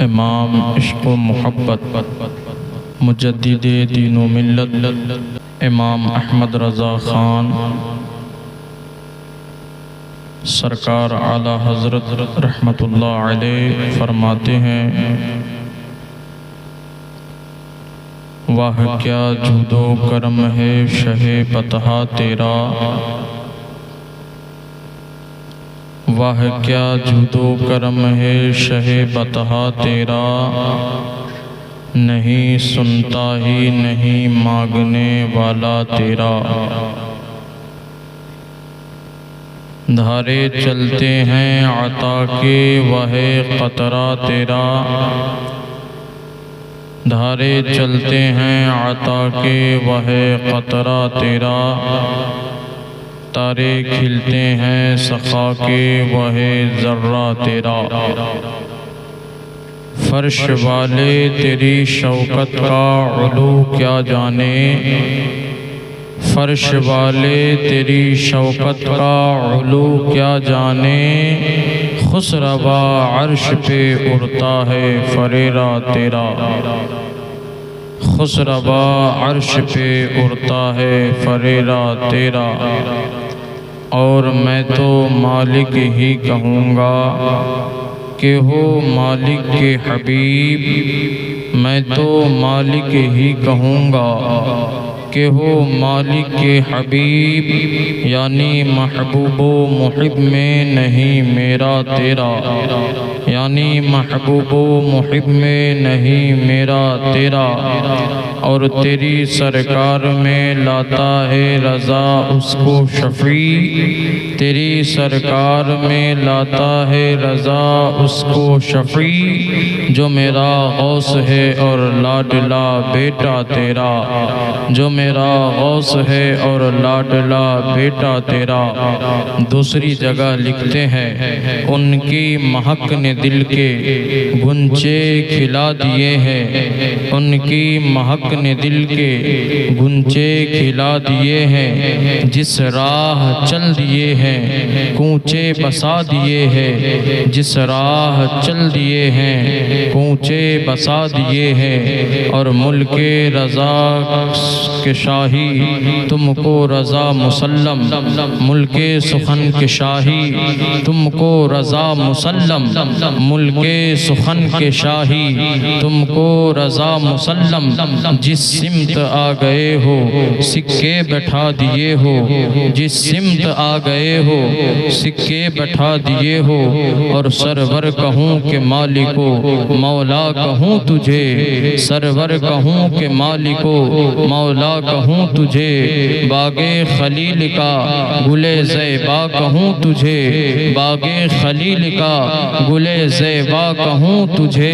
امام عشق و محبت مجدد دین و ملت امام احمد رضا خان سرکار اعلیٰ حضرت رحمت اللہ علیہ فرماتے ہیں، واہ کیا جود و کرم ہے شہ بطحہ تیرا، واہ کیا جود و کرم ہے شہ بطحہ تیرا، نہیں سنتا ہی نہیں مانگنے والا تیرا، دھارے چلتے ہیں عطا کے وہ قطرہ تیرا، دھارے چلتے ہیں عطا کے وہ قطرہ تیرا، تارے کھلتے ہیں سخا کے وہ ذرہ تیرا، فرش والے تیری شوکت کا علو کیا جانے، فرش والے تیری شوکت کا علو کیا جانے، خسروا عرش پہ اڑتا ہے فریرہ تیرا، خسروا عرش پہ اڑتا ہے فریرہ تیرا، اور میں تو مالک ہی کہوں گا کہ ہو مالک کے حبیب، میں تو مالک ہی کہوں گا کہ ہو مالک کے حبیب، یعنی محبوب و محب میں نہیں میرا تیرا، یعنی محبوب و محب میں نہیں میرا تیرا، اور تیری سرکار میں لاتا ہے رضا اس کو شفیع، تیری سرکار میں لاتا ہے رضا اس کو شفیع، جو میرا غوث ہے اور لاڈلا بیٹا تیرا، جو میرا غوث ہے اور لاڈلا بیٹا تیرا۔ دوسری جگہ لکھتے ہیں، ان کی مہک نے دل کے گنچے کھلا دیے ہیں، ان کی مہک نے دل کے گنچے کھلا دیے ہیں، جس راہ چل دیے ہیں کوچے بسا دیے ہیں، جس راہ چل دیے ہیں کوچے بسا دیے ہیں، اور ملک رضا کے شاہی تم کو رضا مسلم، ملک سخن کے شاہی تم کو رضا مسلم، ملک سخن کے شاہی تم کو رضا مسلم، جس سمت آ گئے ہو سکے بٹھا دیے ہو، جس سمت آ گئے ہو سکے بٹھا دیے ہو، اور سرور کہوں کہ مالکو مولا کہوں تجھے، سرور کہوں کہ مالکو مولا کہوں تجھے، باغ خلیل کا گل زیبا کہوں تجھے، باغ خلیل کا گل زیبا کہوں تجھے،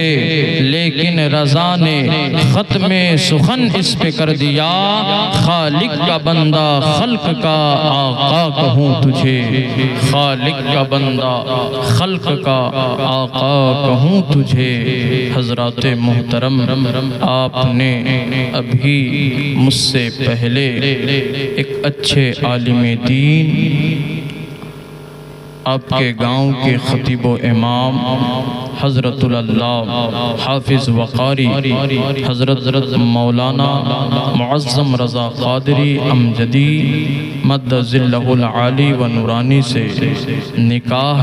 لیکن رضا نے ختم سخن اس پہ کر دیا، خالق کا بندہ خلق کا آقا کہوں تجھے، خالق کا بندہ خلق کا آقا کہوں تجھے۔ حضرات محترم، آپ نے ابھی مجھ سے پہلے ایک اچھے عالم دین، آپ کے گاؤں کے خطیب و امام حضرت اللہ حافظ وقاری حضرت مولانا معظم رضا قادری امجدی مد ظلہ العالی و نورانی سے نکاح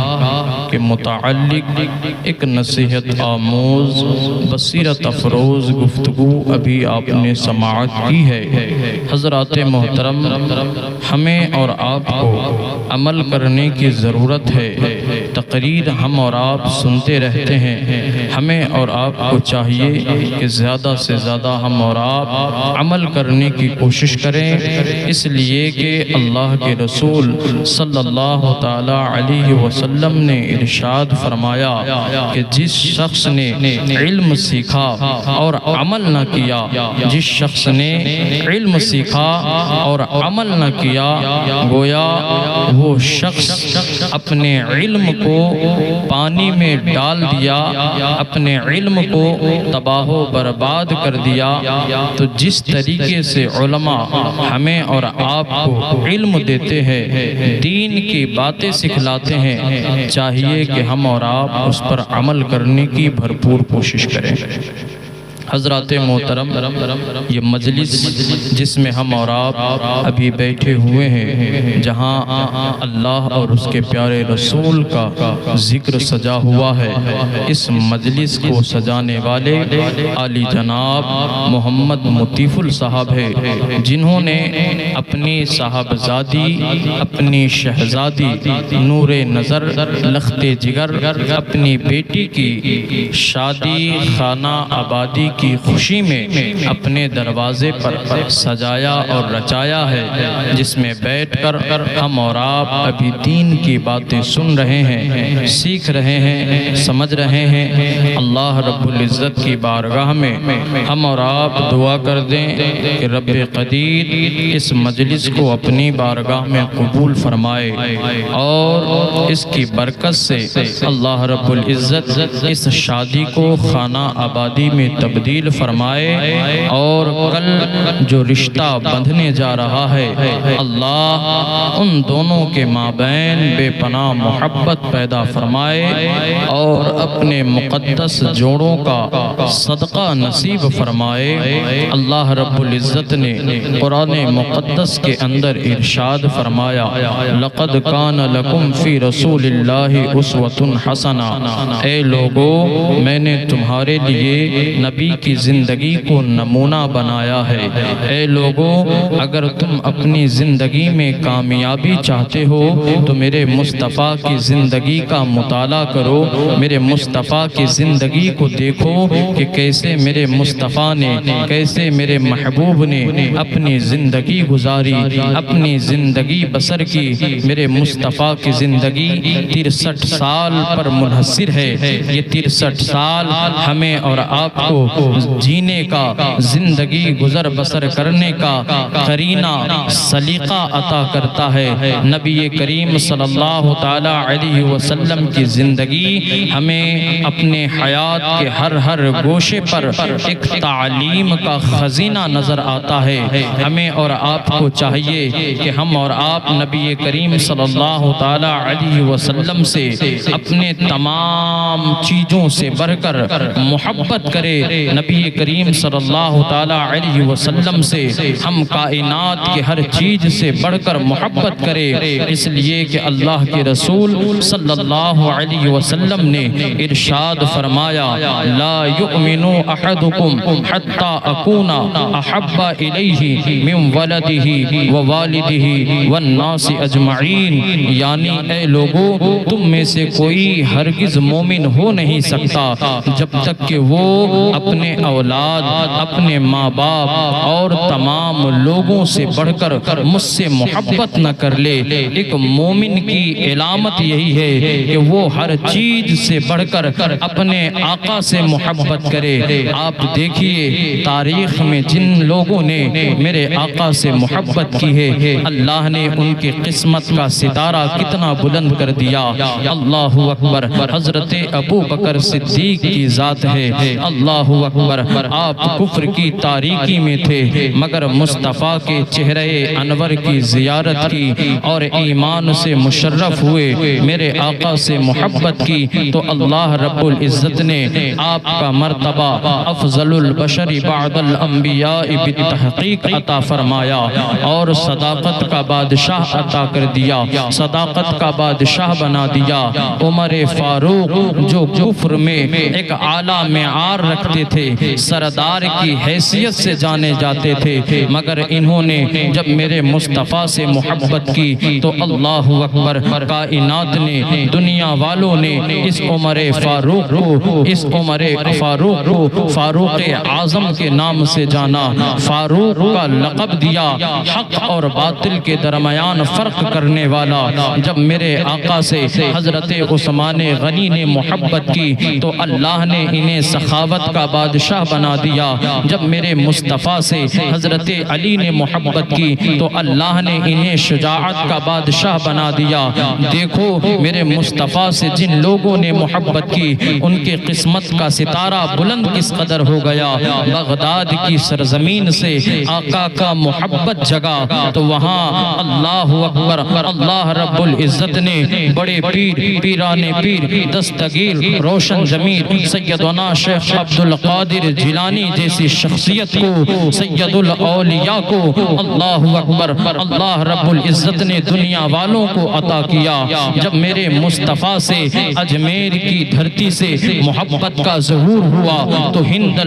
کے متعلق ایک نصیحت آموز بصیرت افروز گفتگو ابھی آپ نے سماعت کی ہے۔ حضرات محترم، ہمیں اور آپ کو عمل کرنے کی ضرورت ہے۔ تقریر ہم اور آپ سنتے رہتے ہیں، ہمیں اور آپ کو چاہیے کہ زیادہ سے زیادہ ہم اور آپ عمل کرنے کی کوشش کریں، اس لیے کہ اللہ کے رسول صلی اللہ تعالی علیہ وسلم نے ارشاد فرمایا کہ جس شخص نے علم سیکھا اور عمل نہ کیا، جس شخص نے علم سیکھا اور عمل نہ کیا، گویا وہ شخص اپنے علم کو کو پانی میں ڈال دیا، اپنے علم کو تباہ و برباد کر دیا، تو جس طریقے سے علماء ہمیں اور آپ کو علم دیتے ہیں، دین کی باتیں سکھلاتے ہیں، چاہیے کہ ہم اور آپ اس پر عمل کرنے کی بھرپور کوشش کریں۔ حضرات محترم، یہ مجلس جس میں ہم اور آپ ابھی بیٹھے ہوئے ہیں، جہاں اللہ اور اس کے پیارے رسول کا ذکر سجا ہوا ہے، اس مجلس کو سجانے والے عالی جناب محمد مطیف صاحب ہے، جنہوں نے اپنی صاحبزادی، اپنی شہزادی نور نظر لخت جگر، اپنی بیٹی کی شادی خانہ آبادی کی خوشی میں اپنے دروازے پر سجایا اور رچایا ہے، جس میں بیٹھ کر ہم اور آپ ابھی دین کی باتیں سن رہے ہیں، سیکھ رہے ہیں، سمجھ رہے ہیں۔ اللہ رب العزت کی بارگاہ میں ہم اور آپ دعا کر دیں کہ رب قدیر اس مجلس کو اپنی بارگاہ میں قبول فرمائے، اور اس کی برکت سے اللہ رب العزت اس شادی کو خانہ آبادی میں تبدیل فرمائے، اور کل جو رشتہ بندھنے جا رہا ہے، اللہ ان دونوں کے مابین بے پناہ محبت پیدا فرمائے، اور اپنے مقدس جوڑوں کا صدقہ نصیب فرمائے۔ اللہ رب العزت نے قرآن مقدس کے اندر ارشاد فرمایا، لقد کان لکم فی رسول اللہ اسوۃ حسنہ، اے لوگو میں نے تمہارے لیے نبی کی زندگی کو نمونہ بنایا ہے۔ اے لوگو اگر تم اپنی زندگی میں کامیابی چاہتے ہو تو میرے مصطفیٰ کی زندگی کا مطالعہ کرو، میرے مصطفیٰ کی زندگی کو دیکھو کہ کیسے میرے مصطفیٰ نے، کیسے میرے محبوب نے اپنی زندگی گزاری، اپنی زندگی بسر کی۔ میرے مصطفیٰ کی زندگی 63 سال پر منحصر ہے۔ یہ 63 سال ہمیں اور آپ کو جینے کا، زندگی گزر بسر کرنے کا قرینہ سلیقہ عطا کرتا ہے۔ نبی کریم صلی اللہ تعالی علیہ وسلم کی زندگی ہمیں اپنے حیات کے ہر گوشے پر ایک تعلیم کا خزینہ نظر آتا ہے۔ ہمیں اور آپ کو چاہیے کہ ہم اور آپ نبی کریم صلی اللہ تعالی علیہ وسلم سے اپنے تمام چیزوں سے بڑھ کر محبت کرے۔ نبی کریم صلی اللہ تعالی علیہ وسلم سے ہم کائنات کے ہر چیز سے بڑھ کر محبت کرے، اس لیے کہ اللہ کے رسول صلی اللہ علیہ وسلم نے ارشاد فرمایا، لا یؤمن احدکم حتی اکون احب الیہ من ولدہ ووالدہ والناس اجمعین، یعنی اے لوگو تم میں سے کوئی ہرگز مومن ہو نہیں سکتا جب تک کہ وہ اپنے اولاد، اپنے ماں باپ اور تمام لوگوں سے بڑھ کر مجھ سے محبت نہ کر لے۔ ایک مومن کی علامت یہی ہے کہ وہ ہر چیز سے بڑھ کر اپنے آقا سے محبت کرے۔ آپ دیکھیے تاریخ میں جن لوگوں نے میرے آقا سے محبت کی ہے، اللہ نے ان کی قسمت کا ستارہ کتنا بلند کر دیا۔ اللہ اکبر، حضرت ابو بکر صدیق کی ذات ہے۔ اللہ اکبر، آپ کفر کی تاریکی میں تھے مگر مصطفیٰ کے چہرے انور کی زیارت کی اور ایمان سے مشرف ہوئے، میرے آقا سے محبت کی، تو اللہ رب العزت نے آپ کا مرتبہ افضل البشر بعد الانبیاء بالتحقیق عطا فرمایا اور صداقت کا بادشاہ عطا کر دیا، صداقت کا بادشاہ بنا دیا۔ عمر فاروق جو کفر میں ایک اعلیٰ معیار رکھتے تھے، سردار کی حیثیت سے جانے جاتے تھے، مگر انہوں نے جب میرے مصطفیٰ سے محبت کی تو اللہ اکبر، کائنات نے، دنیا والوں نے اس عمر فاروق کو، اس عمر فاروق کو فاروق اعظم کے نام سے جانا، فاروق کا لقب دیا، حق اور باطل کے درمیان فرق کرنے والا۔ جب میرے آقا سے حضرت عثمان غنی نے محبت کی تو اللہ نے انہیں سخاوت کا بادشاہ بنا دیا۔ جب میرے مصطفیٰ سے حضرت علی نے محبت کی تو اللہ نے انہیں شجاعت کا بادشاہ بنا دیا۔ دیکھو میرے مصطفیٰ سے جن لوگوں نے محبت کی ان کے قسمت کا ستارہ بلند کس قدر ہو گیا۔ بغداد کی سرزمین سے آقا کا محبت جگا تو وہاں اللہ اکبر، اللہ رب العزت نے بڑے پیر، پیران پیر، دستگیر، روشن ضمیر سیدنا شیخ عبد القادر جیلانی جیسی شخصیت کو، سید الاولیاء کو اللہ اکبر، اللہ رب العزت نے دنیا والوں کو عطا کیا۔ جب میرے مصطفیٰ سے اجمیر کی دھرتی سے محبت کا ظہور ہوا تو ہند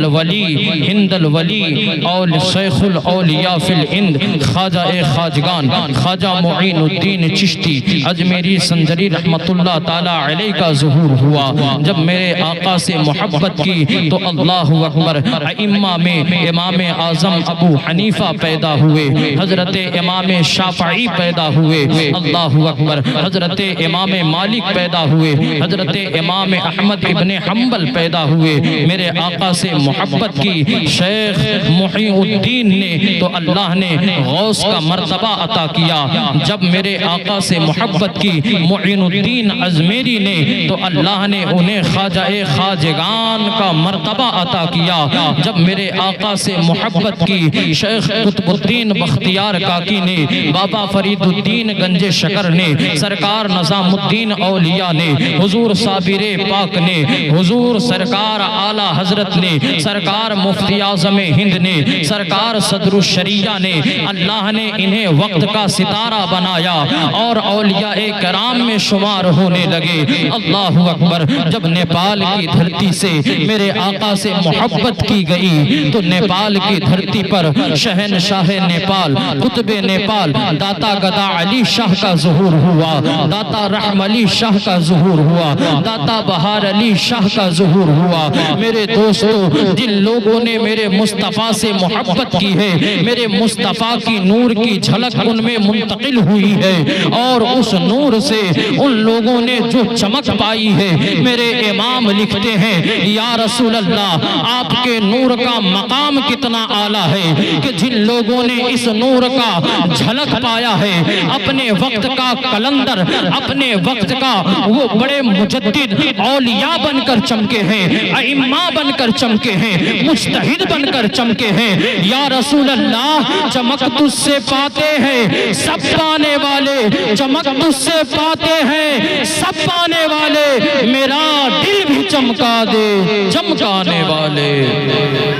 الولی اور شیخ الاولیاء فی الہند خواجہ خواجگان خواجہ معین الدین چشتی اجمیری سنجری رحمت اللہ تعالی علیہ کا ظہور ہوا۔ جب میرے آقا سے محبت کی تو اللہ اکبر، ائمہ میں امام اعظم ابو حنیفہ پیدا ہوئے، حضرت امام شافعی پیدا ہوئے، اللہ اکبر، حضرت امام مالک پیدا ہوئے، حضرت امام احمد ابن حنبل پیدا ہوئے۔ میرے آقا سے محبت کی شیخ محی الدین نے تو اللہ نے غوث کا مرتبہ عطا کیا۔ جب میرے آقا سے محبت کی معین الدین اجمیری نے تو اللہ نے انہیں خواجہ خواجگان کا مرتبہ عطا کیا۔ جب میرے آقا سے محبت کی شیخ قطب الدین بختیار کاکی نے، بابا فرید الدین گنج شکر نے، سرکار نظام الدین اولیاء نے، حضور صابر پاک نے، حضور سرکار اعلی حضرت نے، سرکار مفتی اعظم ہند نے، سرکار صدر الشریعہ نے، اللہ نے انہیں وقت کا ستارہ بنایا اور اولیاء کرام میں شمار ہونے لگے۔ اللہ اکبر، جب نیپال کی دھرتی سے میرے آقا سے محبت کی گئی تو نیپال کی دھرتی پر شہنشاہ نیپال، قطب نیپال داتا گدا علی شاہ کا ظہور ہوا، داتا رحم علی شاہ کا ظہور ہوا، داتا بہار علی شاہ کا ظہور ہوا۔ میرے دوستو، جن لوگوں نے میرے مصطفیٰ سے محبت کی ہے، میرے مصطفیٰ کی نور کی جھلک ان میں منتقل ہوئی ہے اور اس نور سے ان لوگوں نے جو چمک پائی ہے، میرے امام لکھتے ہیں یا رسول اللہ آپ کے نور کا مقام کتنا اعلیٰ ہے کہ جن لوگوں نے اس نور کا جھلک پایا ہے، اپنے وقت کا کلندر، اپنے وقت کا وہ بڑے مجدد اولیاء بن کر چمکے ہیں، ائمہ بن کر چمکے ہیں، مجتہد بن کر چمکے ہیں۔ یا رسول اللہ چمک تجھ سے پاتے ہیں سب پانے والے، چمک تجھ سے پاتے ہیں سب پانے والے، میرا دل بھی چمکا دے چمکانے والے،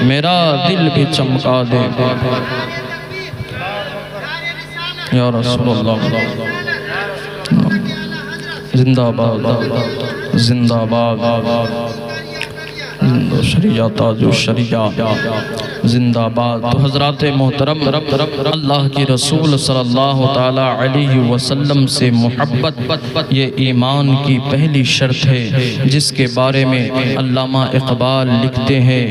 میرا دل بھی چمکا دے یا رسول اللہ۔ زندہ باد، زندہ باد، شریعہ تاج الشریعہ، زندہ باد۔ تو حضرات محترم، اللہ کی رسول صلی اللہ تعالی علیہ وسلم سے محبت یہ ایمان کی پہلی شرط ہے، جس کے بارے میں علامہ اقبال لکھتے ہیں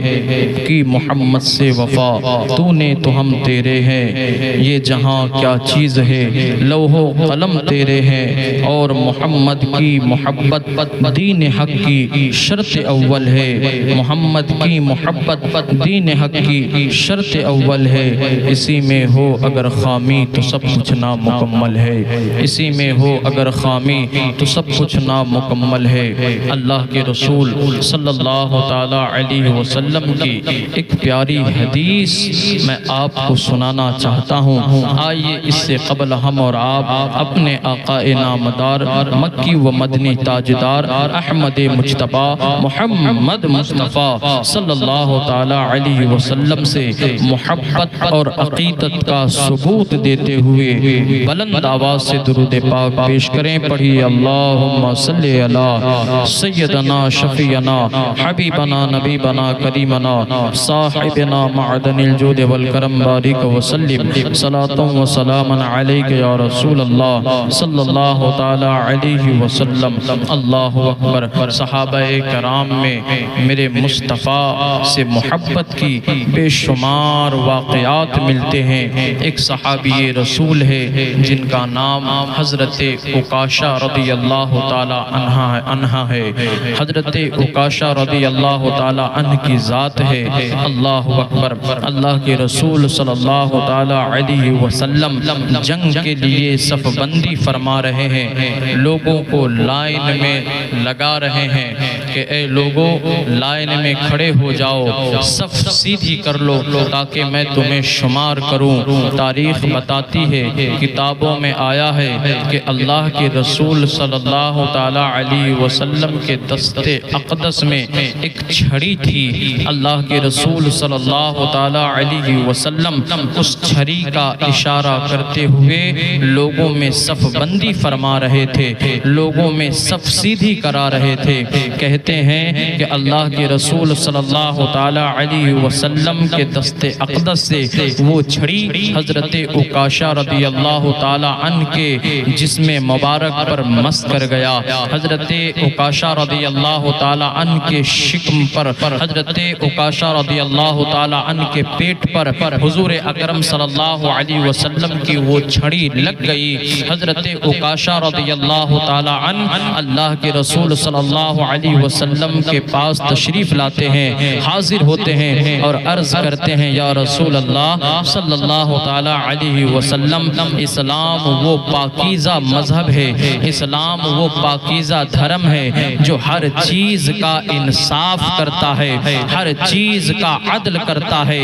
کہ محمد سے وفا تو نے تو ہم تیرے ہیں، یہ جہاں کیا چیز ہے لوح و قلم تیرے ہیں، اور محمد کی محبت دین حق کی شرط اول ہے، محمد کی محبت دین حق کی شرط اول ہے، اسی میں ہو اگر خامی تو سب کچھ نامکمل ہے، اسی میں ہو اگر خامی تو سب کچھ نامکمل ہے۔ اللہ کے رسول صلی اللہ تعالی علیہ وسلم کی ایک پیاری حدیث میں آپ کو سنانا چاہتا ہوں۔ آئیے اس سے قبل ہم اور آپ اپنے آقا نامدار مکی و مدنی تاجدار احمد مجتبی محمد مصطفیٰ صلی اللہ تعالی علیہ وسلم سے محبت اور عقیدت کا ثبوت دیتے ہوئے بلند آواز سے درود پاک پیش کریں۔ پڑھی اللہم صلی علی سیدنا شفیعنا حبیبنا نبیبنا کریمنا صاحبنا معدن الجود والکرم بارک وسلم صلاۃ و سلام علیک یا رسول اللہ صلی اللہ تعالی علیہ وسلم۔ اللہ اکبر۔ صحابہ کرام میں میرے مصطفیٰ سے محبت کی بے شمار واقعات ملتے ہیں۔ ایک صحابی رسول ہے جن کا نام حضرت عکاشہ رضی اللہ تعالی عنہ ہے۔ حضرت عکاشہ رضی اللہ تعالی عنہ کی ذات ہے۔ اللہ اکبر۔ اللہ کے رسول صلی اللہ تعالی علیہ وسلم جنگ کے لیے صف بندی فرما رہے ہیں، لوگوں کو لائن میں لگا رہے ہیں کہ اے لوگوں لائن میں کھڑے ہو جاؤ، صف سیدھی کر لو تاکہ میں تمہیں شمار کروں۔ تاریخ بتاتی ہے، کتابوں میں آیا ہے کہ اللہ کے رسول صلی اللہ تعالی علیہ وسلم کے دست اقدس میں ایک چھڑی تھی۔ اللہ کے رسول صلی اللہ تعالی علیہ وسلم اس چھڑی کا اشارہ کرتے ہوئے لوگوں میں صف بندی فرما رہے تھے، لوگوں میں صف سیدھی کرا رہے تھے۔ کہتے ہیں کہ اللہ کے رسول صلی اللہ تعالی علیہ وسلم کے دست اقدس سے وہ چھڑی حضرت عکاشہ رضی اللہ تعالی عنہ کے جسم مبارک پر مس کر گیا۔ حضرت عکاشہ رضی اللہ تعالی عنہ کے شکم پر، حضرت عکاشہ رضی اللہ تعالی عنہ کے پیٹ پر حضور اکرم صلی اللہ علیہ وسلم کی وہ چھڑی لگ گئی۔ حضرت عکاشہ رضی اللہ تعالی عنہ اللہ کے رسول صلی اللہ علیہ وسلم کے پاس تشریف لاتے ہیں، حاضر ہوتے ہیں اور عرض کرتے ہیں یا رسول اللہ صلی اللہ تعالی علیہ وسلم، اسلام وہ پاکیزہ مذہب ہے، اسلام وہ پاکیزہ دھرم ہے جو ہر چیز کا انصاف کرتا ہے، ہر چیز کا عدل کرتا ہے،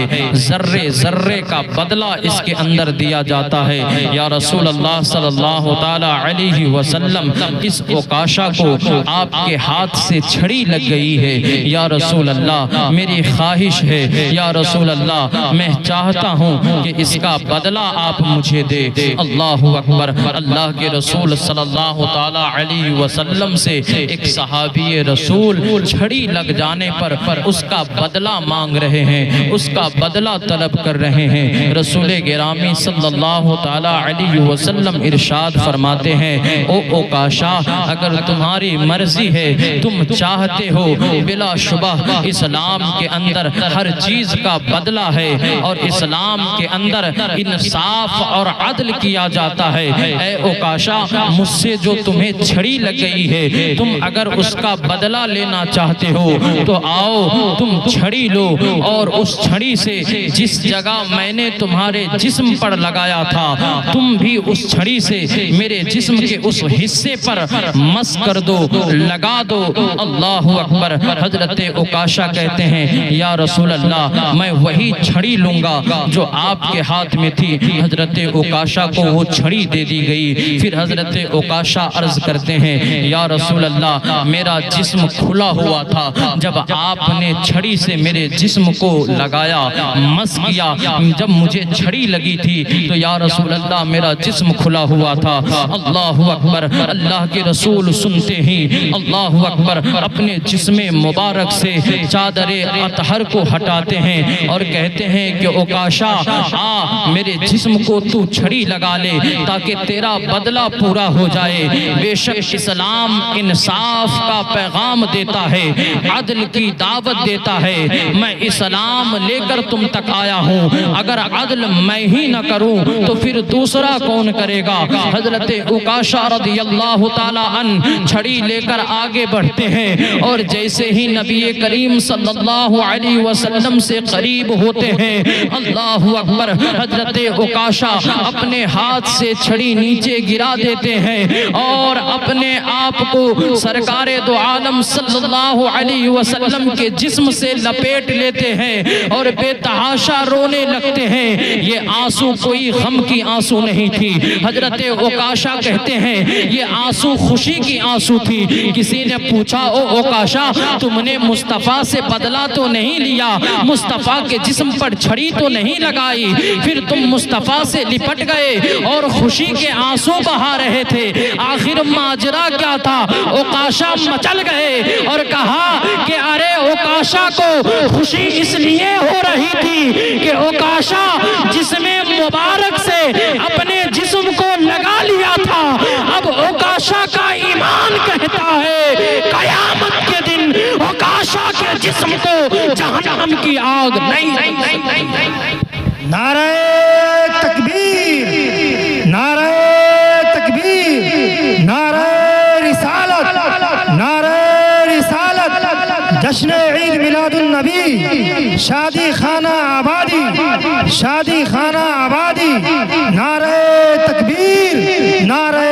ذرے ذرے کا بدلہ اس کے اندر دیا جاتا ہے۔ یا رسول اللہ صلی اللہ تعالی علیہ وسلم، اس عکاشہ کو آپ کے ہاتھ سے چھڑی لگ گئی ہے، یا رسول اللہ میری خواہش ہے، یا رسول اللہ میں چاہتا ہوں کہ اس کا بدلہ آپ مجھے دے۔ اللہ اکبر۔ اللہ کے رسول صلی اللہ تعالی علیہ وسلم سے ایک صحابی رسول چھڑی لگ جانے پر اس کا بدلہ مانگ رہے ہیں، اس کا بدلہ طلب کر رہے ہیں۔ رسول گرامی صلی اللہ تعالی علیہ وسلم ارشاد فرماتے ہیں، او عکاشہ اگر تمہاری مرضی ہے، تم چاہتے ہو، بلا شبہ اسلام کے اندر ہر چیز کا بدلہ ہے اور اسلام کے اندر انصاف اور عدل کیا جاتا ہے۔ اے عکاشہ مجھ سے جو تمہیں چھڑی لگ گئی ہے، تم اگر اس کا بدلہ لینا چاہتے ہو تو آؤ تم چھڑی لو، اور اس چھڑی سے جس جگہ میں نے تمہارے جسم پر لگایا تھا تم بھی اس چھڑی سے میرے جسم کے اس حصے پر مس کر دو، لگا دو۔ اللہ اکبر۔ حضرت عکاشہ کہتے ہیں یا رسول اللہ میں وہی چھڑی لوں گا جو آپ کے ہاتھ میں تھی۔ حضرت عکاشہ کو وہ چھڑی دے دی گئی۔ پھر حضرت عکاشہ عرض کرتے ہیں یا رسول اللہ میرا جسم کھلا ہوا تھا، جب آپ نے چھڑی سے میرے جسم کو لگایا، مس کیا، جب مجھے چھڑی لگی تھی تو یا رسول اللہ میرا جسم کھلا ہوا تھا۔ اللہ اکبر۔ اللہ کے رسول سنتے ہی اللہ اکبر اپنے جسم مبارک سے چادر اطہر کو ہٹاتے ہیں اور کہتے ہیں کہ عکاشہ آ میرے جسم کو تو چھڑی لگا لے تاکہ تیرا بدلہ پورا ہو جائے۔ بے شک اسلام انصاف کا پیغام دیتا ہے، عدل کی دعوت دیتا ہے۔ میں اسلام لے کر تم تک آیا ہوں، اگر عدل میں ہی نہ کروں تو پھر دوسرا کون کرے گا؟ حضرت عکاشہ رضی اللہ تعالی عنہ چھڑی لے کر آگے بڑھتے ہیں اور جیسے ہی نبی کریم صلی اللہ علیہ وسلم سے قریب ہوتے ہیں، اللہ اکبر، حضرت عکاشہ اپنے ہاتھ سے چھڑی نیچے گرا دیتے ہیں اور اپنے آپ کو سرکار دو عالم صلی اللہ علیہ وسلم کے جسم سے لپیٹ لیتے ہیں اور بے تحاشا رونے لگتے ہیں۔ یہ آنسو کوئی غم کی آنسو نہیں تھی، حضرت عکاشہ کہتے ہیں یہ آنسو خوشی کی آنسو تھی۔ کسی نے پوچھا او عکاشہ تم نے مصطفیٰ سے بدلہ تو نہیں لیا، مصطفیٰ کے جسم پر چھڑی تو نہیں لگائی، پھر تم مصطفیٰ سے لپٹ گئے اور خوشی کے آنسو بہا رہے تھے، آخر ماجرا کیا تھا؟ عکاشہ مچل گئے اور کہا کہ ارے عکاشہ کو خوشی اس لیے ہو رہی تھی کہ عکاشہ جسم مبارک سے اپنے جسم کو لگا لیا تھا۔ اب عکاشہ کا ایمان کہتا ہے قیامت کے دن عکاشہ کے جسم کو جہنم کی آگ نہیں۔ نعرہ تکبیر، نعرہ تکبیر، نعرہ رسالت، نعرہ رسالت، جشن عید میلاد النبی، شادی خانہ آبادی، شادی خانہ آبادی، نعرہ تکبیر، نعرہ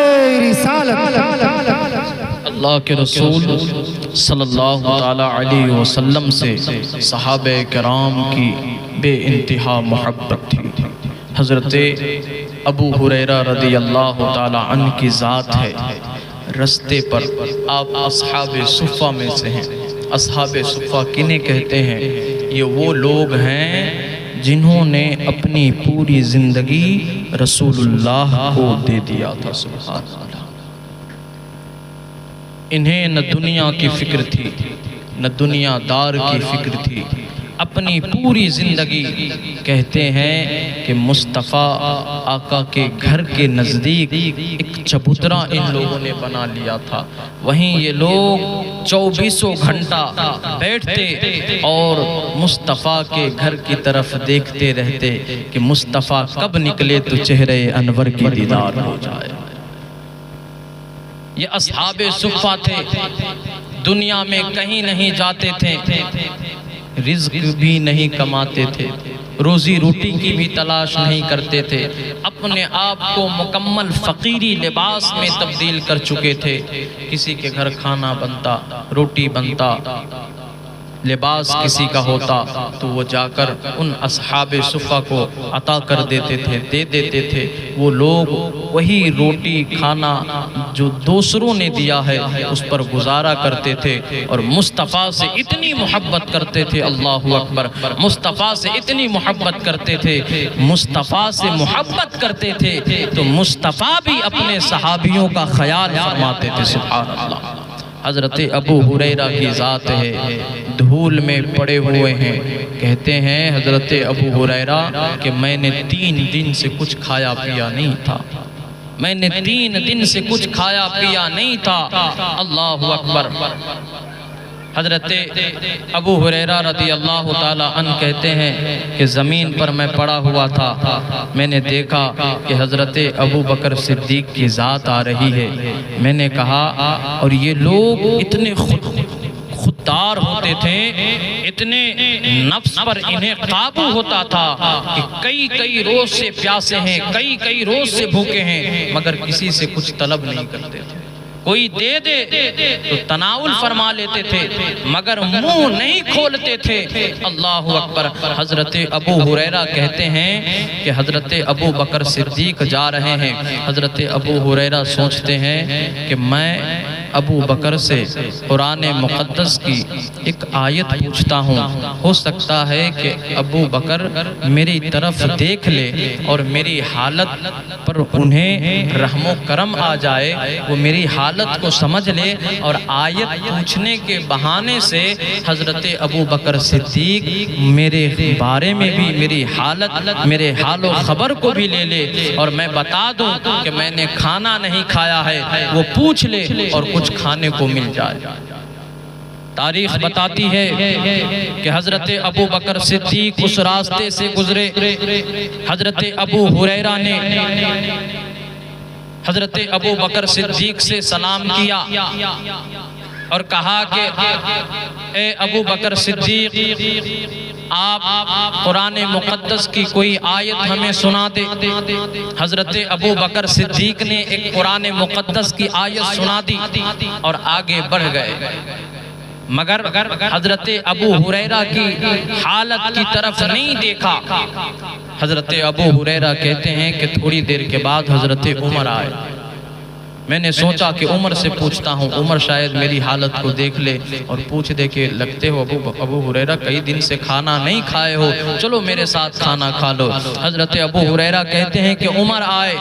رسالت۔ اللہ کے رسول صلی اللہ تعالیٰ علیہ وسلم سے صحابہ کرام کی بے انتہا محبت تھی۔ حضرت ابو ہریرہ رضی اللہ تعالیٰ عنہ کی ذات ہے، رستے پر آپ اصحاب صفہ میں سے ہیں۔ اصحاب صفہ کنہیں کہتے ہیں؟ یہ وہ لوگ ہیں جنہوں نے اپنی پوری زندگی رسول اللہ کو دے دیا تھا۔ سبحان اللہ۔ انہیں نہ دنیا کی فکر تھی، نہ دنیا دار کی فکر تھی، اپنی پوری زندگی کہتے ہیں کہ مصطفیٰ آقا کے گھر کے نزدیک ایک چبوترا ان لوگوں نے بنا لیا تھا۔ وہیں یہ لوگ 24 گھنٹہ بیٹھتے اور مصطفیٰ کے گھر کی طرف دیکھتے رہتے کہ مصطفیٰ کب نکلے تو چہرے انور کی دیدار ہو جائے۔ یہ اصحاب صفہ تھے، دنیا میں کہیں نہیں جاتے تھے، رزق بھی نہیں کماتے تھے، روزی روٹی کی بھی تلاش نہیں کرتے تھے، اپنے آپ کو مکمل فقیری لباس میں تبدیل کر چکے تھے۔ کسی کے گھر کھانا بنتا، روٹی بنتا، لباس کسی کا ہوتا تو وہ جا کر ان اصحاب صفہ کو عطا کر دیتے تھے، دے دیتے تھے۔ وہ لوگ وہی روٹی کھانا جو دوسروں نے دیا ہے اس پر گزارا کرتے تھے، اور مصطفیٰ سے اتنی محبت کرتے تھے، اللہ اکبر، مصطفیٰ سے اتنی محبت کرتے تھے، مصطفیٰ سے محبت کرتے تھے تو مصطفیٰ بھی اپنے صحابیوں کا خیال فرماتے تھے۔ سبحان اللہ۔ حضرت ابو ہریرہ کی ذات ہے، دھول میں پڑے ہوئے ہیں، کہتے ہیں حضرت ابو ہریرہ کہ میں نے 3 دن سے کچھ کھایا پیا نہیں تھا، میں نے 3 دن سے کچھ کھایا پیا نہیں تھا۔ اللہ اکبر۔ حضرت ابو ہریرہ رضی اللہ تعالیٰ عنہ کہتے ہیں کہ زمین پر میں پڑا ہوا تھا، میں نے دیکھا کہ حضرت ابو بکر صدیق کی ذات آ رہی ہے۔ میں نے کہا، اور یہ لوگ اتنے خوددار ہوتے تھے، اتنے نفس پر انہیں قابو ہوتا تھا کہ کئی روز سے پیاسے ہیں، کئی روز سے بھوکے ہیں، مگر کسی سے کچھ طلب نہیں کرتے تھے۔ کوئی دے دے تو تناول فرما لیتے تھے، مگر منہ نہیں کھولتے تھے۔ اللہ اکبر۔ حضرت ابو ہریرہ کہتے ہیں کہ حضرت ابو بکر صدیق جا رہے ہیں، حضرت ابو ہریرہ سوچتے ہیں کہ میں ابو بکر سے قرآن مقدس کی ایک آیت پوچھتا ہوں، ہو سکتا ہے کہ ابو بکر میری طرف دیکھ لے اور میری حالت پر انہیں رحم و کرم آ جائے، وہ میری حالت کو سمجھ لے اور آیت پوچھنے کے بہانے سے حضرت ابو بکر صدیق میرے بارے میں بھی میری حالت، میرے حال و خبر کو بھی لے لے، اور میں بتا دوں کہ میں نے کھانا نہیں کھایا ہے، وہ پوچھ لے اور کچھ کھانے کو مل جائے۔ تاریخ بتاتی ہے کہ حضرت ابو بکر صدیق اس راستے سے گزرے، حضرت ابو ہریرہ نے حضرت ابو بکر صدیق سے سلام کیا اور کہا کہ اے ابو بکر صدیق، آپ قرآن مقدس کی کوئی آیت ہمیں سنا دے۔ حضرت ابو بکر صدیق نے ایک قرآن مقدس کی آیت سنا دی اور آگے بڑھ گئے، مگر حضرت ابو ہریرہ کی حالت کی طرف نہیں دیکھا۔ حضرت ابو ہریرہ کہتے ہیں کہ تھوڑی دیر کے بعد حضرت عمر آئے۔ میں نے سوچا کہ عمر سے پوچھتا ہوں، عمر شاید میری حالت کو دیکھ لے اور پوچھ دے کہ لگتے ہو ابو ہریرہ کئی دن سے کھانا نہیں کھائے ہو، چلو میرے ساتھ کھانا کھا لو۔ حضرت ابو ہریرہ کہتے ہیں کہ عمر آئے،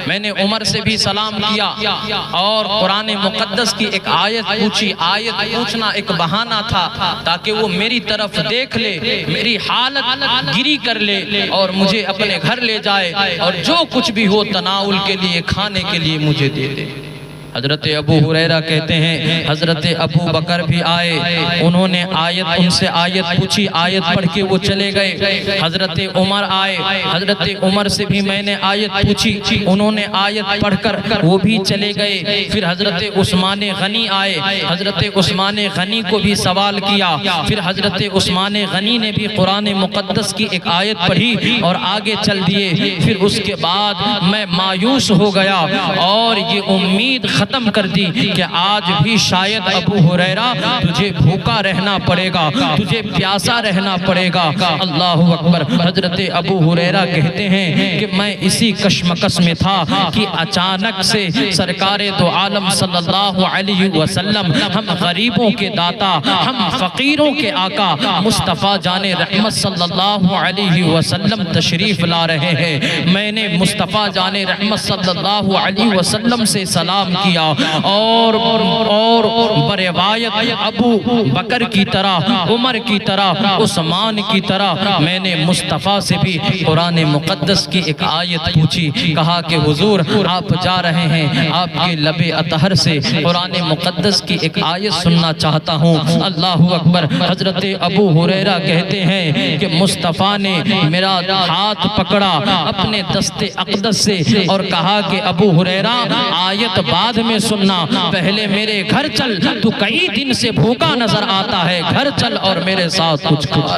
میں نے عمر سے بھی سلام کیا اور قرآن مقدس کی ایک آیت پوچھی۔ آیت پوچھنا ایک بہانہ تھا تاکہ وہ میری طرف دیکھ لے، میری حالت گری کر لے اور مجھے اپنے گھر لے جائے، اور جو کچھ بھی ہو تناول کے لیے، کھانے کے لیے مجھے دے دے۔ حضرت ابو ہریرہ کہتے ہیں حضرت ابو بکر بھی آئے، انہوں نے ان سے آیت پوچھی، آیت پڑھ کے وہ چلے گئے۔ حضرت عمر آئے، حضرت عمر سے بھی میں نے آیت پوچھی، انہوں نے آیت پڑھ کر وہ بھی چلے گئے۔ پھر حضرت عثمان غنی آئے، حضرت عثمان غنی کو بھی سوال کیا، پھر حضرت عثمان غنی نے بھی قرآن مقدس کی ایک آیت پڑھی اور آگے چل دیے۔ پھر اس کے بعد میں مایوس ہو گیا اور یہ امید ختم کر دی کہ آج بھی شاید ابو ہریرہ تجھے بھوکا رہنا پڑے گا، تجھے پیاسا رہنا پڑے گا۔ اللہ اکبر۔ حضرت ابو ہریرہ کہتے ہیں کہ میں اسی کشمکش میں تھا کہ اچانک سے سرکار دو عالم صلی اللہ علیہ وسلم، ہم غریبوں کے داتا، ہم فقیروں کے آقا مصطفیٰ جان رحمت صلی اللہ علیہ وسلم تشریف لا رہے ہیں۔ میں نے مصطفیٰ جان رحمت صلی اللہ علیہ وسلم سے سلام کیا اور بروایت ابو بکر کی طرح، عمر کی طرح، عثمان کی طرح میں نے مصطفیٰ سے بھی قرآن مقدس کی ایک آیت پوچھی۔ کہا کہ حضور آپ جا رہے ہیں، آپ کے لب اطہر سے قرآن مقدس کی ایک آیت سننا چاہتا ہوں۔ اللہ اکبر۔ حضرت ابو ہریرہ کہتے ہیں کہ مصطفیٰ نے میرا ہاتھ پکڑا اپنے دست اقدس سے اور کہا کہ ابو ہریرہ آیت بعد میں سننا، پہلے میرے گھر چل، تو کئی دن سے بھوکا نظر آتا ہے، گھر چل اور میرے ساتھ کچھ کھا۔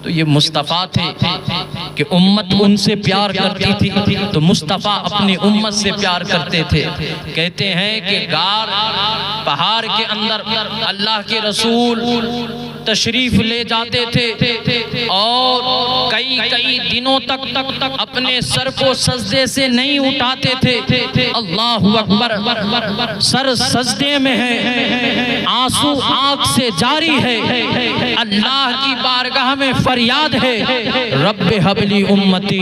تو یہ مصطفیٰ تھے کہ امت ان سے پیار کرتی تھی تو مصطفیٰ اپنی امت سے پیار کرتے تھے۔ کہتے ہیں کہ غار پہاڑ کے اندر اللہ کے رسول تشریف لے جاتے تھے اور کئی دنوں تک اپنے سر کو سجدے سے نہیں اٹھاتے تھے۔ اللہ اکبر۔ سر سجدے میں ہے، آنسو آنکھ سے جاری ہے، اللہ کی بارگاہ میں فریاد ہے، رب حبلی امتی،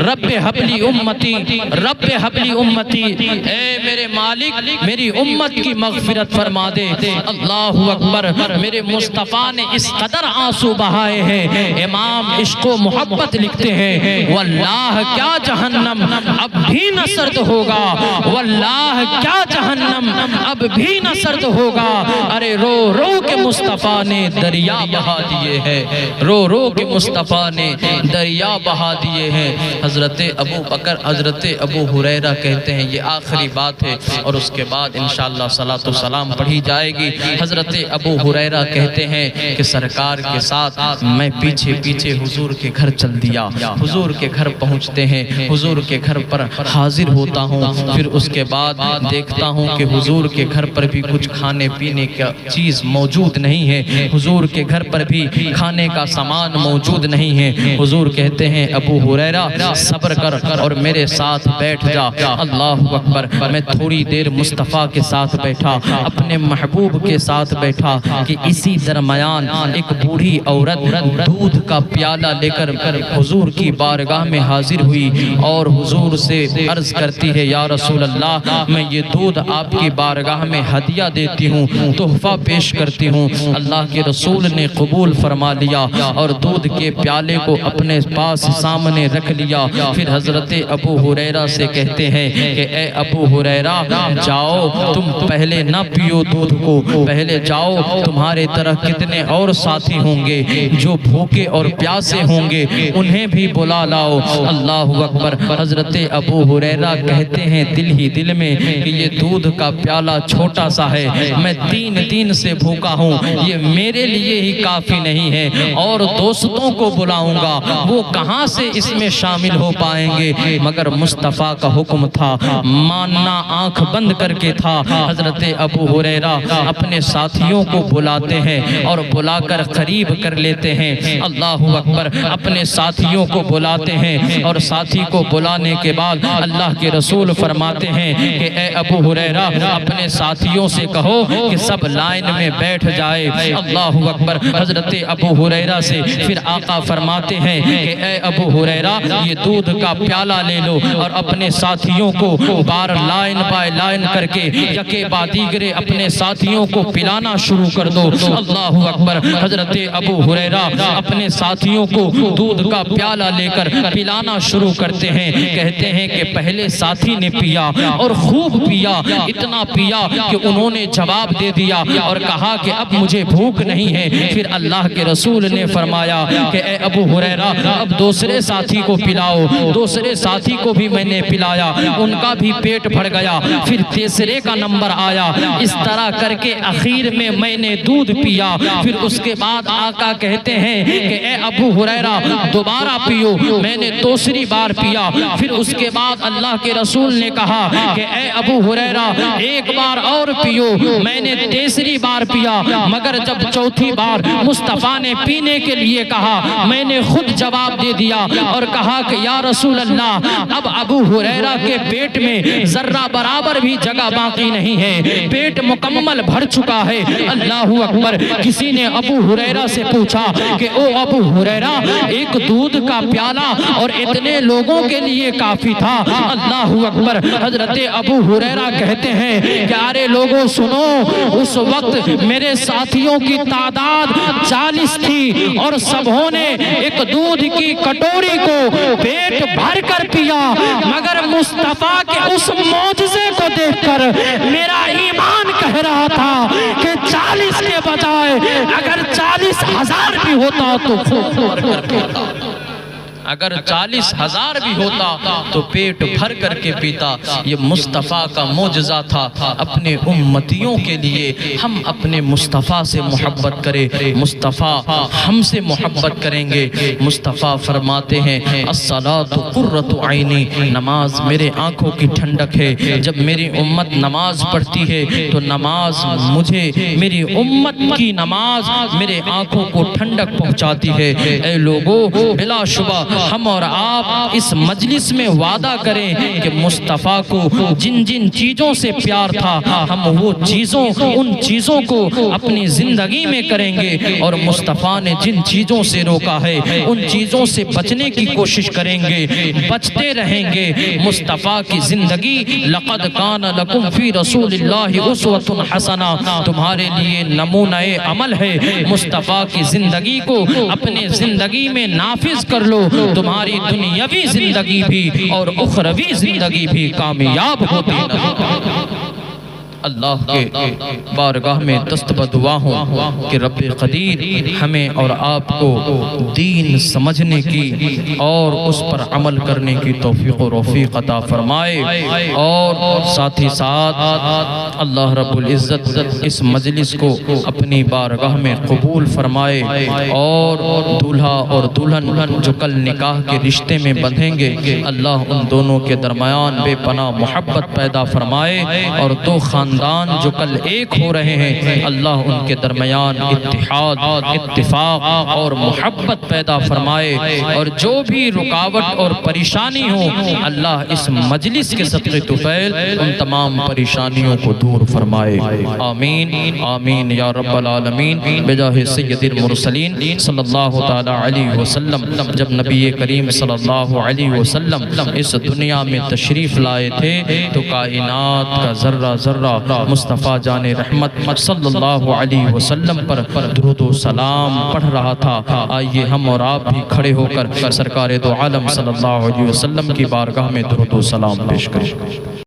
رب حبلی امتی، رب حبلی امتی، اے میرے مالک میری امت کی مغفرت فرما دے۔ اللہ اکبر۔ میرے مصطفیٰ نے اس قدر آنسو بہائے ہیں، امام عشق و محبت لکھتے ہیں واللہ کیا جہنم اب بھی نہ سرد ہوگا، واللہ کیا جہنم اب بھی نہ سرد ہوگا۔ ارے رو رو کے مصطفیٰ نے دریا بہا دیے ہیں، رو رو کے مصطفیٰ نے دریا بہا دیے ہیں۔ حضرت ابو بکر، حضرت ابو ہریرہ کہتے ہیں یہ آخری بات ہے اور اس کے بعد انشاءاللہ صلاۃ و سلام پڑھی جائے گی۔ حضرت ابو ہریرہ کہتے ہیں کہ سرکار کے ساتھ میں پیچھے پیچھے حضور کے گھر چل دیا، حضور کے گھر پہنچتے ہیں، حضور کے گھر پر حاضر ہوتا ہوں، پھر اس کے بعد دیکھتا ہوں کہ حضور کے گھر پر بھی کچھ کھانے پینے کا چیز موجود نہیں ہے، حضور کے گھر پر بھی کھانے کا سامان موجود نہیں ہے۔ حضور کہتے ہیں ابو ہریرہ صبر کر اور میرے ساتھ بیٹھ جا۔ اللہ اکبر۔ میں تھوڑی دیر مصطفیٰ کے ساتھ بیٹھا، اپنے محبوب کے ساتھ بیٹھا کہ اسی درمیان ایک بوڑھی عورت دودھ کا پیالہ لے کر حضور کی بارگاہ میں حاضر ہوئی اور حضور سے عرض کرتی ہے یا رسول اللہ میں یہ دودھ آپ کی بارگاہ میں ہدیہ دیتی ہوں، تحفہ پیش کرتی ہوں۔ اللہ کے رسول نے قبول فرما لیا اور دودھ کے پیالے کو اپنے پاس سامنے رکھ لیا۔ پھر حضرت ابو ہریرہ سے کہتے ہیں کہ اے ابو ہریرہ جاؤ، تم پہلے نہ پیو دودھ کو، پہلے جاؤ، تمہارے طرح کتنے اور ساتھی ہوں گے جو بھوکے اور پیاسے ہوں گے، انہیں بھی بلا لاؤ۔ اللہ اکبر۔ حضرت ابو ہریرہ کہتے ہیں دل ہی دل میں کہ یہ دودھ کا پیالہ چھوٹا سا ہے، میں 3 دن سے بھوکا ہوں، یہ میرے لیے ہی کافی نہیں ہے، اور دوستوں کو بلاؤں گا وہ کہاں سے اس میں شامل ہو پائیں گے۔ مگر مصطفیٰ کا حکم تھا، ماننا آنکھ بند کر کے تھا۔ حضرت ابو ہریرہ اپنے ساتھیوں کو بلاتے ہیں اور بلا کر قریب کر لیتے ہیں۔ اللہ اکبر۔ اپنے ساتھیوں کو بلاتے ہیں اور ساتھی کو بلانے کے بعد اللہ کے رسول فرماتے ہیں کہ اے ابو ہریرہ اپنے ساتھیوں سے کہو کہ سب لائن میں بیٹھ جائے۔ اللہ اکبر۔ حضرت ابو ہریرہ سے پھر آقا فرماتے ہیں کہ اے ابو ہریرہ یہ دودھ کا پیالہ لے لو اور اپنے ساتھیوں کو بار لائن بائے لائن کر کے یکے بعد دیگرے اپنے ساتھیوں کو پلانا شروع کر دو۔ اللہ اکبر۔ اکبر، حضرت ابو ہریرہ اپنے ساتھیوں کو دودھ کا پیالہ لے کر پلانا شروع کرتے ہیں۔ کہتے ہیں کہ پہلے ساتھی نے پیا اور خوب پیا، اتنا پیا کہ انہوں نے جواب دے دیا اور کہا کہ اب مجھے بھوک نہیں ہے۔ پھر اللہ کے رسول نے فرمایا کہ اے ابو ہریرہ اب دوسرے ساتھی کو پلاؤ۔ دوسرے ساتھی کو بھی میں نے پلایا، ان کا بھی پیٹ بھر گیا۔ پھر تیسرے کا نمبر آیا، اس طرح کر کے اخیر میں نے دودھ پیا۔ پھر اس کے بعد آقا کہتے ہیں کہ اے ابو ہریرہ دوبارہ پیو۔ میں نے دوسری بار پیا۔ پھر اس کے بعد اللہ کے رسول نے کہا کہ اے ابو ہریرہ ایک بار اور پیو۔ میں نے تیسری بار پیا، مگر جب چوتھی بار مصطفیٰ نے پینے کے لیے کہا، میں نے خود جواب دے دیا اور کہا کہ یا رسول اللہ اب ابو ہریرہ کے پیٹ میں ذرہ برابر بھی جگہ باقی نہیں ہے، پیٹ مکمل بھر چکا ہے۔ اللہ اکبر۔ کسی نے ابو ہریرہ سے پوچھا کہ او ابو ہریرہ ایک دودھ کا پیالہ اور اتنے لوگوں کے لیے کافی تھا؟ اللہ اکبر۔ حضرت ابو ہریرہ کہتے ہیں کہ ارے لوگوں سنو، اس وقت میرے ساتھیوں کی تعداد 40 تھی اور سبوں نے ایک دودھ کی کٹوری کو پیٹ بھر کر پیا، مگر مصطفیٰ کے اس معجزے کو دیکھ کر میرا ایمان کہہ رہا تھا کہ 40 کے بجائے اگر 40,000 بھی ہوتا تو خوب بھر کر پیتا، اگر 40,000 بھی ہوتا تو پیٹ بھر کر کے پیتا۔ یہ مصطفیٰ کا معجزہ تھا اپنے امتیوں کے لیے۔ ہم اپنے مصطفیٰ سے محبت کریں، مصطفیٰ ہم سے محبت کریں گے۔ مصطفیٰ فرماتے ہیں الصلاۃ قرۃ عینی، نماز میرے آنکھوں کی ٹھنڈک ہے۔ جب میری امت نماز پڑھتی ہے تو نماز مجھے، میری امت کی نماز میرے آنکھوں کو ٹھنڈک پہنچاتی ہے۔ اے لوگوں بلا شبہ ہم اور آپ اس مجلس میں وعدہ کریں کہ مصطفیٰ کو جن جن چیزوں سے پیار تھا ہم وہ چیزوں، ان چیزوں کو اپنی زندگی میں کریں گے، اور مصطفیٰ نے جن چیزوں سے روکا ہے ان چیزوں سے بچنے کی کوشش کریں گے، بچتے رہیں گے۔ مصطفیٰ کی زندگی لقد کان لکم فی رسول اللہ اسوۃ حسنہ، تمہارے لیے نمونہ عمل ہے۔ مصطفیٰ کی زندگی کو اپنے زندگی میں نافذ کر لو، تمہاری دنیاوی زندگی بھی اور اخروی زندگی بھی کامیاب ہوتی ہے۔ اللہ کے بارگاہ میں دست بدعا ہوں کہ رب قدیر ہمیں اور آپ کو دین سمجھنے کی اور اس پر عمل کرنے کی توفیق و رفیق عطا فرمائے، اور ساتھ ہی ساتھ اللہ رب العزت اس مجلس کو اپنی بارگاہ میں قبول فرمائے، اور دولہا اور دلہن جو کل نکاح کے رشتے میں بندھیں گے اللہ ان دونوں کے درمیان بے پناہ محبت پیدا فرمائے، اور دو خاندان جو کل ایک ہو رہے ہیں اللہ ان کے درمیان اتحاد، اتفاق اور محبت پیدا فرمائے، اور جو بھی رکاوٹ اور پریشانی ہو اللہ اس مجلس کے صدقے طفیل ان تمام پریشانیوں کو دور فرمائے۔ آمین آمین یا رب العالمین بجاہ سید المرسلین صلی اللہ تعالی علیہ وسلم۔ جب نبی کریم صلی اللہ علیہ وسلم اس دنیا میں تشریف لائے تھے تو کائنات کا ذرہ ذرہ مصطفیٰ جان رحمت صلی اللہ علیہ وسلم پر درود و سلام پڑھ رہا تھا۔ آئیے ہم اور آپ بھی کھڑے ہو کر سرکار دو عالم صلی اللہ علیہ وسلم کی بارگاہ میں درود و سلام پیش کریں۔